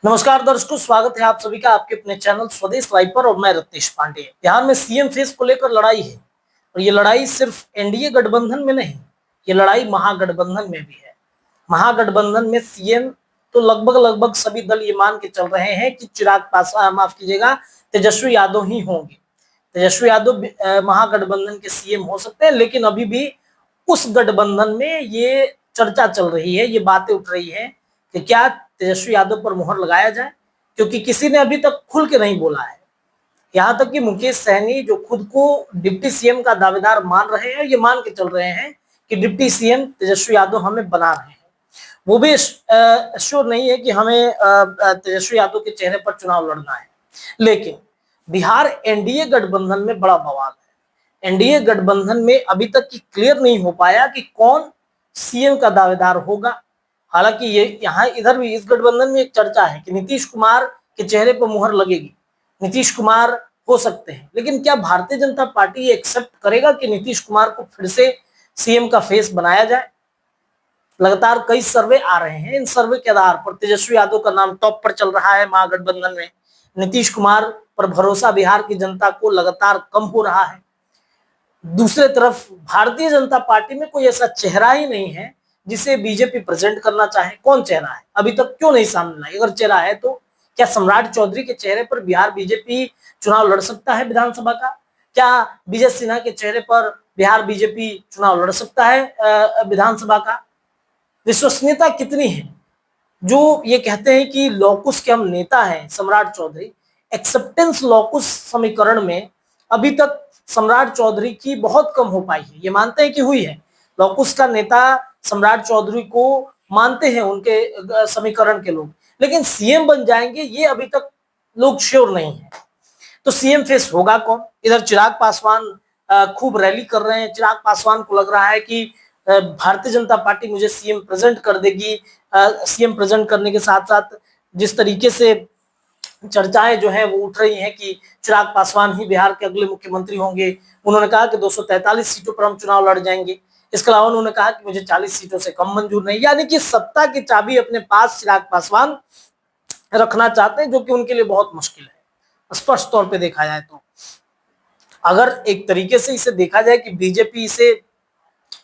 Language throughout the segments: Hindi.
नमस्कार दर्शकों, स्वागत है आप सभी का आपके अपने चैनल स्वदेश लाइव पर। और मैं रत्नेश पांडे। बिहार में सीएम फेस को लेकर लड़ाई है और ये लड़ाई सिर्फ एनडीए गठबंधन में नहीं, ये लड़ाई महागठबंधन में भी है। महागठबंधन में सीएम तो लगभग लगभग सभी दल ये मान के चल रहे हैं कि चिराग पासवान, माफ कीजिएगा, तेजस्वी यादव ही होंगे। तेजस्वी यादव महागठबंधन के सीएम हो सकते हैं, लेकिन अभी भी उस गठबंधन में ये चर्चा चल रही है, ये बातें उठ रही है कि क्या तेजस्वी यादव पर मुहर लगाया जाए, क्योंकि किसी ने अभी तक खुल के नहीं बोला है। यहां तक कि मुकेश सहनी, जो खुद को डिप्टी सीएम का दावेदार मान रहे हैं, ये मान के चल रहे हैं कि डिप्टी सीएम तेजस्वी यादव हमें बना रहे हैं। वो भी श्योर नहीं है कि हमें तेजस्वी यादव के चेहरे पर चुनाव लड़ना है। लेकिन बिहार एनडीए गठबंधन में बड़ा बवाल है। एनडीए गठबंधन में अभी तक की क्लियर नहीं हो पाया कि कौन सीएम का दावेदार होगा। हालांकि ये यहाँ इधर भी इस गठबंधन में एक चर्चा है कि नीतीश कुमार के चेहरे पर मुहर लगेगी, नीतीश कुमार हो सकते हैं। लेकिन क्या भारतीय जनता पार्टी ये एक्सेप्ट करेगा कि नीतीश कुमार को फिर से सीएम का फेस बनाया जाए? लगातार कई सर्वे आ रहे हैं, इन सर्वे के आधार पर तेजस्वी यादव का नाम टॉप पर चल रहा है महागठबंधन में। नीतीश कुमार पर भरोसा बिहार की जनता को लगातार कम हो रहा है। दूसरे तरफ भारतीय जनता पार्टी में कोई ऐसा चेहरा ही नहीं है जिसे बीजेपी प्रेजेंट करना चाहे। कौन चेहरा है अभी तक क्यों नहीं सामने आया? अगर चेहरा है तो क्या सम्राट चौधरी के चेहरे पर बिहार बीजेपी चुनाव लड़ सकता है विधानसभा का? क्या विजय सिन्हा के चेहरे पर बिहार बीजेपी चुनाव लड़ सकता है विधानसभा का? विश्वसनीयता कितनी है? जो ये कहते हैं कि लॉकुस के हम नेता हैं सम्राट चौधरी, एक्सेप्टेंस लॉकुस समीकरण में अभी तक सम्राट चौधरी की बहुत कम हो पाई है। ये मानते हैं कि हुई है, लॉकुस का नेता सम्राट चौधरी को मानते हैं उनके समीकरण के लोग, लेकिन सीएम बन जाएंगे ये अभी तक लोग श्योर नहीं है। तो सीएम फेस होगा कौन? इधर चिराग पासवान खूब रैली कर रहे हैं। चिराग पासवान को लग रहा है कि भारतीय जनता पार्टी मुझे सीएम प्रेजेंट कर देगी। सीएम प्रेजेंट करने के साथ साथ जिस तरीके से चर्चाएं जो है वो उठ रही हैं कि चिराग पासवान ही बिहार के अगले मुख्यमंत्री होंगे। उन्होंने कहा कि 243 सीटों पर हम चुनाव लड़ जाएंगे। इसके अलावा उन्होंने कहा कि मुझे 40 सीटों से कम मंजूर नहीं। यानी कि सत्ता की चाबी अपने पास चिराग पासवान रखना चाहते हैं, जो कि उनके लिए बहुत मुश्किल है स्पष्ट तौर पे देखा जाए तो। अगर एक तरीके से इसे देखा जाए कि बीजेपी इसे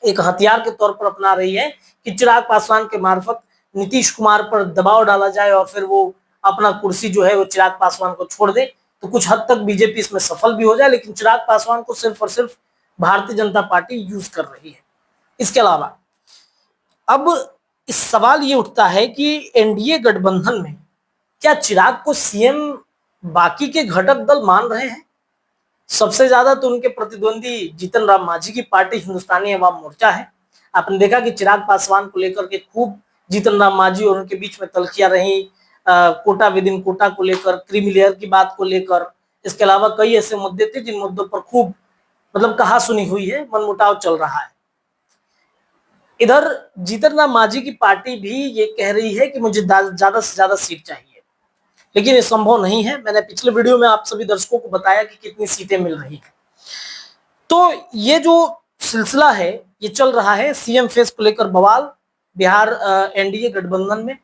एक हथियार के तौर पर अपना रही है कि चिराग पासवान के मार्फत नीतीश कुमार पर दबाव डाला जाए और फिर वो अपना कुर्सी जो है वो चिराग पासवान को छोड़ दे, तो कुछ हद तक बीजेपी इसमें सफल भी हो जाए। लेकिन चिराग पासवान को सिर्फ और सिर्फ भारतीय जनता पार्टी यूज कर रही है। इसके अलावा अब इस सवाल ये उठता है कि एनडीए गठबंधन में क्या चिराग को सीएम बाकी के घटक दल मान रहे हैं? सबसे ज्यादा तो उनके प्रतिद्वंदी जीतन राम मांझी की पार्टी हिंदुस्तानी अवाम मोर्चा है। आपने देखा कि चिराग पासवान को लेकर के खूब जीतन राम मांझी और उनके बीच में तल्खियां रही, कोटा विद इन कोटा को लेकर, क्रीमी लेयर की बात को लेकर। इसके अलावा कई ऐसे मुद्दे थे जिन मुद्दों पर खूब कहा सुनी हुई है, मनमुटाव चल रहा है। इधर जीतन राम मांझी की पार्टी भी ये कह रही है कि मुझे ज्यादा से ज्यादा सीट चाहिए, लेकिन ये संभव नहीं है। मैंने पिछले वीडियो में आप सभी दर्शकों को बताया कि कितनी सीटें मिल रही हैं। तो ये जो सिलसिला है ये चल रहा है, सीएम फेस को लेकर बवाल बिहार एनडीए गठबंधन में।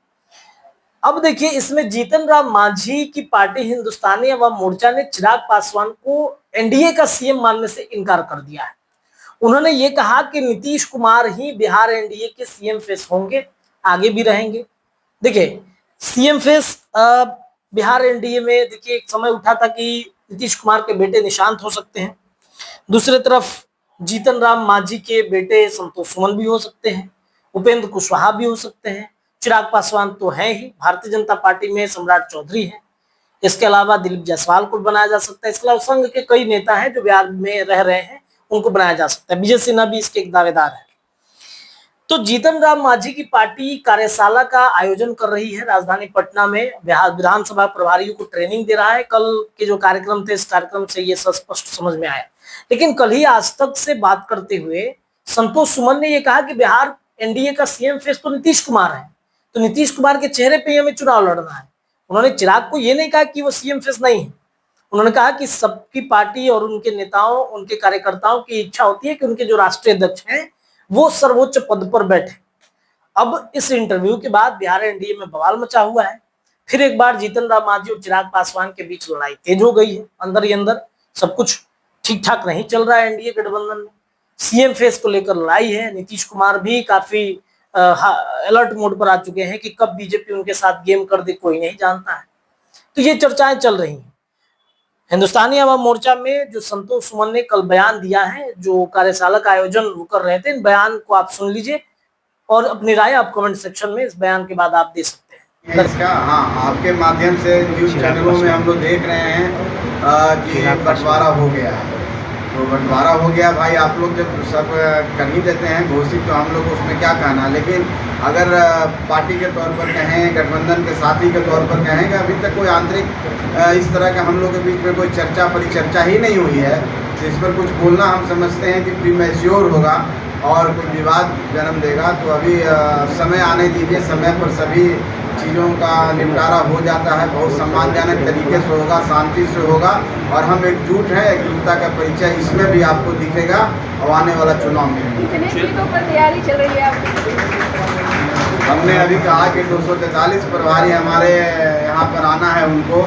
अब देखिए, इसमें जीतन राम मांझी की पार्टी हिंदुस्तानी अवाम मोर्चा ने चिराग पासवान को एनडीए का सीएम मानने से इनकार कर दिया है। उन्होंने ये कहा कि नीतीश कुमार ही बिहार एनडीए के सीएम फेस होंगे, आगे भी रहेंगे। देखिए, सीएम फेस बिहार एनडीए में देखिए एक समय उठा था कि नीतीश कुमार के बेटे निशांत हो सकते हैं। दूसरे तरफ जीतन राम मांझी के बेटे संतोष सुमन भी हो सकते हैं, उपेंद्र कुशवाहा भी हो सकते हैं। चिराग पासवान तो है ही, भारतीय जनता पार्टी में सम्राट चौधरी है। इसके अलावा दिलीप जायसवाल को बनाया जा सकता है। इसके अलावा संघ के कई नेता हैं जो बिहार में रह रहे हैं, उनको बनाया जा सकता है। विजय सिन्हा भी इसके एक दावेदार है। तो जीतन राम मांझी की पार्टी कार्यशाला का आयोजन कर रही है राजधानी पटना में, बिहार विधानसभा प्रभारियों को ट्रेनिंग दे रहा है। कल के जो कार्यक्रम थे, इस कार्यक्रम से ये स्पष्ट समझ में आया। लेकिन कल ही आज तक से बात करते हुए संतोष सुमन ने यह कहा कि बिहार एनडीए का सीएम फेस तो नीतीश कुमार है, तो नीतीश कुमार के चेहरे पे हमें चुनाव लड़ना है। उन्होंने चिराग को यह नहीं कहा कि वो सीएम फेस नहीं है। उन्होंने कहा कि सबकी पार्टी और उनके नेताओं, उनके कार्यकर्ताओं की इच्छा होती है कि उनके जो राष्ट्रीय अध्यक्ष हैं वो सर्वोच्च पद पर बैठे। अब इस इंटरव्यू के बाद बिहार एनडीए में बवाल मचा हुआ है। फिर एक बार जीतन राम मांझी और चिराग पासवान के बीच लड़ाई तेज हो गई है। अंदर ही अंदर सब कुछ ठीक ठाक नहीं चल रहा है एनडीए गठबंधन में। सीएम फेस को लेकर लड़ाई है। नीतीश कुमार भी काफी अलर्ट मोड पर आ चुके हैं कि कब बीजेपी उनके साथ गेम कर दे कोई नहीं जानता है। तो ये चर्चाएं चल रही हैं। हिंदुस्तानी आवाम मोर्चा में जो संतोष सुमन ने कल बयान दिया है, जो कार्यशाला का आयोजन वो कर रहे थे, इन बयान को आप सुन लीजिए और अपनी राय आप कमेंट सेक्शन में इस बयान के बाद आप दे सकते हैं। इसका आपके माध्यम से न्यूज चैनलों में हम लोग देख रहे हैं कि बंटवारा हो गया है। तो बंटवारा हो गया भाई, आप लोग जब सब कर ही देते हैं घोषित, तो हम लोग उसमें क्या कहना। लेकिन अगर पार्टी के तौर पर कहें, गठबंधन के साथी के तौर पर कहें कि अभी तक कोई आंतरिक इस तरह का हम लोग के बीच में कोई चर्चा परिचर्चा ही नहीं हुई है, तो इस पर कुछ बोलना हम समझते हैं कि प्रीमैच्योर होगा और कोई विवाद जन्म देगा। तो अभी समय आने दीजिए, समय पर सभी चीज़ों का निपटारा हो जाता है, बहुत सम्मानजनक तरीके से होगा, शांति से होगा और हम एकजुट हैं। एकजुटता का परिचय इसमें भी आपको दिखेगा और आने वाला चुनाव में। कितने सीटों पर तैयारी चल रही है आपकी? हमने अभी कहा कि 243 प्रभारी हमारे यहाँ पर आना है उनको,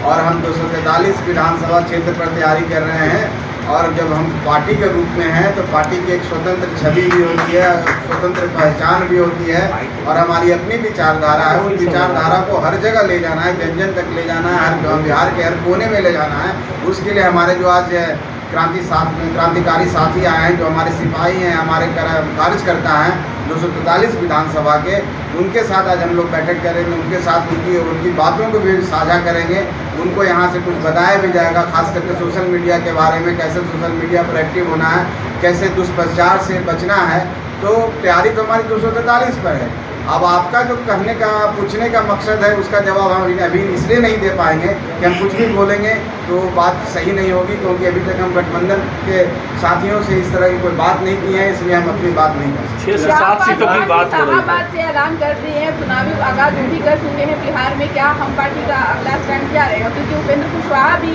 और हम 243 विधानसभा क्षेत्र पर तैयारी कर रहे हैं। और जब हम पार्टी के रूप में हैं तो पार्टी की एक स्वतंत्र छवि भी होती है, स्वतंत्र पहचान भी होती है और हमारी अपनी विचारधारा है। उस विचारधारा को हर जगह ले जाना है, जन जन तक ले जाना है, हर बिहार के हर कोने में ले जाना है। उसके लिए हमारे जो आज क्रांतिकारी साथी आए हैं, जो हमारे सिपाही हैं, हमारे कार्यकर्ता हैं 243 विधानसभा के, उनके साथ आज हम लोग बैठक करेंगे। उनके साथ उनकी बातों को भी साझा करेंगे। उनको यहाँ से कुछ बताया भी जाएगा, खास करके सोशल मीडिया के बारे में, कैसे सोशल मीडिया पर एक्टिव होना है, कैसे दुष्प्रचार से बचना है। तो तैयारी तो हमारी 243 पर है। अब आपका जो कहने का पूछने का मकसद है, उसका जवाब हम अभी इसलिए नहीं दे पाएंगे कि हम कुछ भी बोलेंगे तो बात सही नहीं होगी, क्योंकि अभी तक हम गठबंधन के साथियों से इस तरह की कोई बात नहीं की है, इसलिए हम अपनी बात नहीं कर सकते। 6 से 7 सीटों की बात हो रही है। से ऐलान कर दिए हैं, चुनावी आगाज भी कर चुके हैं बिहार में। क्या हम पार्टी का अगला स्टैंड क्या रहेगा, क्योंकि उपेंद्र कुशवाहा भी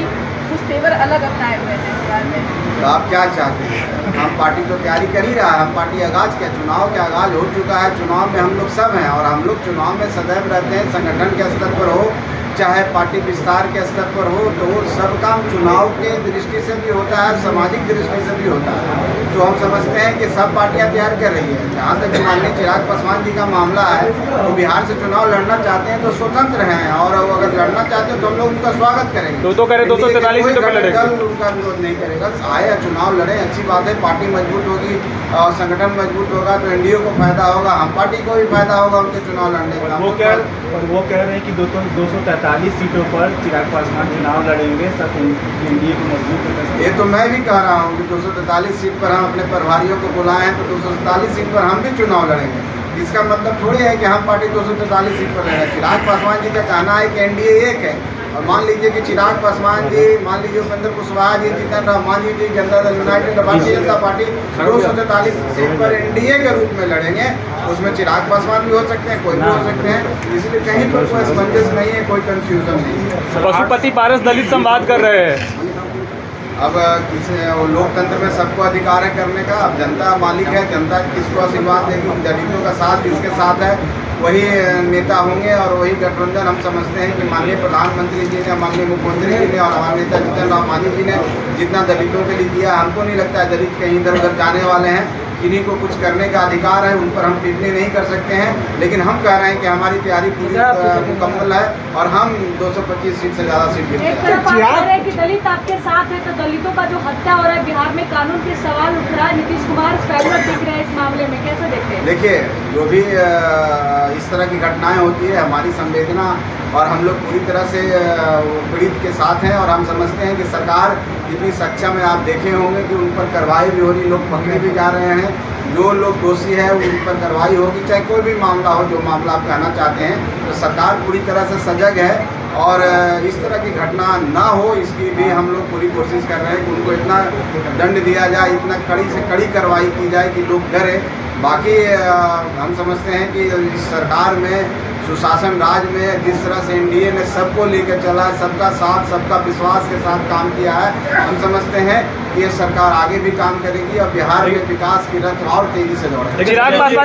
कुछ तेवर अलग अपनाए हुए हैं बिहार में? तो आप क्या चाहते हैं? हम पार्टी तो तैयारी कर ही रहा है। हम पार्टी आगाज क्या, चुनाव के आगाज हो चुका है। चुनाव में हम लोग सब हैं और हम लोग चुनाव में सदैव रहते हैं। संगठन के स्तर पर हो चाहे पार्टी विस्तार के स्तर पर हो, तो वो सब काम चुनाव के दृष्टि से भी होता है, सामाजिक दृष्टि से भी होता है। तो हम समझते हैं कि सब पार्टियां तैयार कर रही है। जहाँ तक माननीय चिराग पासवान जी का मामला है, वो बिहार से चुनाव लड़ना चाहते हैं तो स्वतंत्र हैं, और अगर लड़ना चाहते हैं तो हम लोग उनका स्वागत करेंगे। तो करे 243 सीटों पर लड़ेगा, उनका विरोध नहीं करेगा। आए चुनाव लड़े, अच्छी बात है। पार्टी मजबूत होगी और संगठन मजबूत होगा तो एनडीए को फायदा होगा, हम पार्टी को भी फायदा होगा उनके चुनाव लड़ने का। वो कह रहे हैं कि 243 सीटों पर चिराग पासवान चुनाव लड़ेंगे, सब एनडीए को मजबूत कर। ये तो मैं भी कह रहा हूँ कि 243 सीट पर हम अपने प्रभारियों को बुलाए हैं, तो 243 सीट पर हम भी चुनाव लड़ेंगे। इसका मतलब थोड़ी है कि हम पार्टी 243 सीट पर लड़ेंगे। चिराग पासवान जी का कहना है कि एनडीए एक है, और मान लीजिए कि चिराग पासवान जी, मान लीजिए उपेंद्र कुशवाहा जी, जीतन राम मांझी जी, Janata Dal United, Bharatiya Janata party 243 seat पर एनडीए के रूप में लड़ेंगे। उसमें चिराग पासवान भी हो सकते हैं, कोई भी हो सकते हैं, इसलिए कहीं पर कोई असमंजस नहीं है, कोई कंफ्यूजन नहीं है। पशुपति पारस दलित संवाद कर रहे हैं। अब लोकतंत्र में सबको अधिकार है करने का। अब जनता मालिक है, जनता किसको आशीर्वाद देगी, दलितों का साथ जिसके साथ है वही नेता होंगे और वही गठबंधन। हम समझते हैं कि माननीय प्रधानमंत्री जी ने, माननीय मुख्यमंत्री जी ने और हमारे नेता जीतन राम मांझी जी ने जितना दलितों के लिए किया, हमको नहीं लगता है दलित कहीं इधर उधर जाने वाले हैं। किन्हीं को कुछ करने का अधिकार है, उन पर हम टिप्पणी नहीं कर सकते हैं। लेकिन हम कह रहे हैं कि हमारी तैयारी पूरी मुकम्मल है और हम 225 सीट से ज़्यादा सीट जीतेंगे। एक तरफ आप कह रहे हैं कि दलित आपके साथ है, तो दलितों का जो हत्या हो रहा है बिहार में, कानून के सवाल उठ रहा है, नीतीश कुमार फेलियर दिख रहे हैं इस मामले में, कैसे देखते हैं? देखिए, जो भी इस तरह की घटनाएं होती है, हमारी संवेदना और हम लोग पूरी तरह से पीड़ित के साथ हैं। और हम समझते हैं कि सरकार इतनी सक्षम है, आप देखे होंगे कि उन पर कार्रवाई भी हो रही, लोग पकड़े भी जा रहे हैं। जो लोग दोषी है उन पर कार्रवाई होगी, चाहे कोई भी मामला हो, जो मामला आप कहना चाहते हैं। तो सरकार पूरी तरह से सजग है और इस तरह की घटना ना हो, इसकी भी हम लोग पूरी कोशिश कर रहे हैं कि उनको इतना दंड दिया जाए, इतना कड़ी से कड़ी कार्रवाई की जाए कि लोग डरे। बाकी हम समझते हैं कि इस सरकार में, सुशासन राज में जिस तरह से एनडीए ने सबको लेकर चला, सबका साथ, सबका विश्वास के साथ काम किया है, हम समझते हैं कि ये सरकार आगे भी काम करेगी और बिहार में विकास की रफ्तार और तेजी से दौड़ेगी।